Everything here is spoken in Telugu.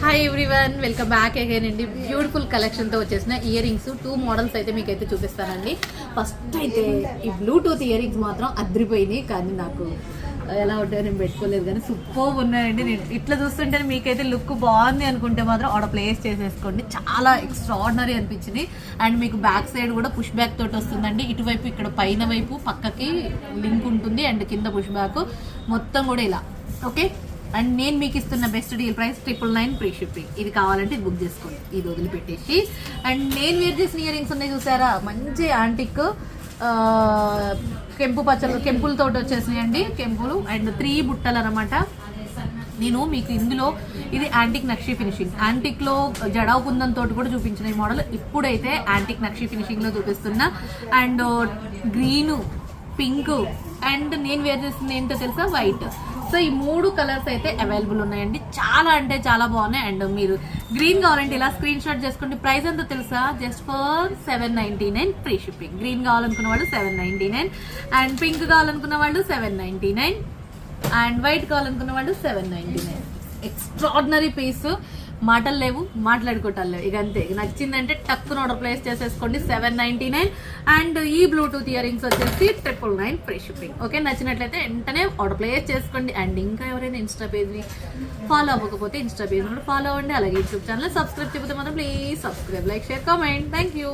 Hi everyone, welcome back again అండి. బ్యూటిఫుల్ కలెక్షన్తో వచ్చేసిన ఇయర్ రింగ్స్ 2 మోడల్స్ అయితే మీకైతే చూపిస్తానండి. ఫస్ట్ అయితే ఈ బ్లూటూత్ ఇయర్ రింగ్స్ మాత్రం అద్రిపోయినాయి, కానీ నాకు ఎలా ఉంటాయో నేను పెట్టుకోలేదు, కానీ సూపర్ ఉన్నాయండి. నేను ఇట్లా చూస్తుంటే మీకైతే లుక్ బాగుంది అనుకుంటే మాత్రం ఆడ ప్లేస్ చేసేసుకోండి. చాలా ఎక్స్ట్రాడినరీ అనిపించింది. అండ్ మీకు బ్యాక్ సైడ్ కూడా పుష్ బ్యాక్ తోటి వస్తుందండి. ఇటువైపు ఇక్కడ పైన వైపు పక్కకి లింక్ ఉంటుంది అండ్ కింద పుష్ బ్యాక్ మొత్తం కూడా ఇలా. ఓకే, అండ్ నేను మీకు ఇస్తున్న best deal price 999 free shipping. ఇది కావాలంటే ఇది బుక్ చేసుకోండి, ఇది వదిలిపెట్టేసి. అండ్ నేను వేర్ చేసిన ఇయర్ రింగ్స్ ఉన్నాయి చూసారా, మంచి యాంటిక్ కెంపు పచ్చలు కెంపులతో వచ్చేసినాయండి. కెంపులు అండ్ 3 బుట్టలు అనమాట. నేను మీకు ఇందులో ఇది యాంటిక్ నక్షి ఫినిషింగ్, యాంటిక్ లో జడావు కుందం తోటి కూడా చూపించిన ఈ మోడల్. ఇప్పుడైతే యాంటిక్ నక్షి ఫినిషింగ్ లో చూపిస్తున్నా. అండ్ గ్రీన్, పింక్ అండ్ నేను వేర్ చేసింది ఏంటో తెలుసా, వైట్. సో ఈ 3 కలర్స్ అయితే అవైలబుల్ ఉన్నాయండి. చాలా అంటే చాలా బాగున్నాయి. అండ్ మీరు గ్రీన్ కావాలంటే ఇలా స్క్రీన్ షాట్ చేసుకోండి. ప్రైస్ ఎంతో తెలుసా, just for 799 free shipping. Green కావాలనుకున్న వాళ్ళు 799 అండ్ పింక్ కావాలనుకున్న వాళ్ళు 799 అండ్ వైట్ కావాలనుకున్న వాళ్ళు 799. ఎక్స్ట్రాడినరీ పీస్, మాటలు లేవు, మాట్లాడుకోవటాలు లేవు. ఇక అంతే, నచ్చిందంటే టక్కున ఆర్డర్ ప్లేస్ చేసేసుకోండి. 799 అండ్ ఈ బ్లూటూత్ ఇయర్ రింగ్స్ వచ్చేసి 999 ఫ్రీ షిప్పింగ్. ఓకే, నచ్చినట్లయితే వెంటనే ఆర్డర్ ప్లేస్ చేసుకోండి. అండ్ ఇంకా ఎవరైనా ఇన్స్టా పేజ్ని ఫాలో అవ్వకపోతే ఇన్స్టా పేజ్ కూడా ఫాలో అవ్వండి. అలాగే యూట్యూబ్ ఛానల్ సబ్స్క్రైబ్ చేయకపోతే మాత్రం please subscribe, like, share, comment. Thank you.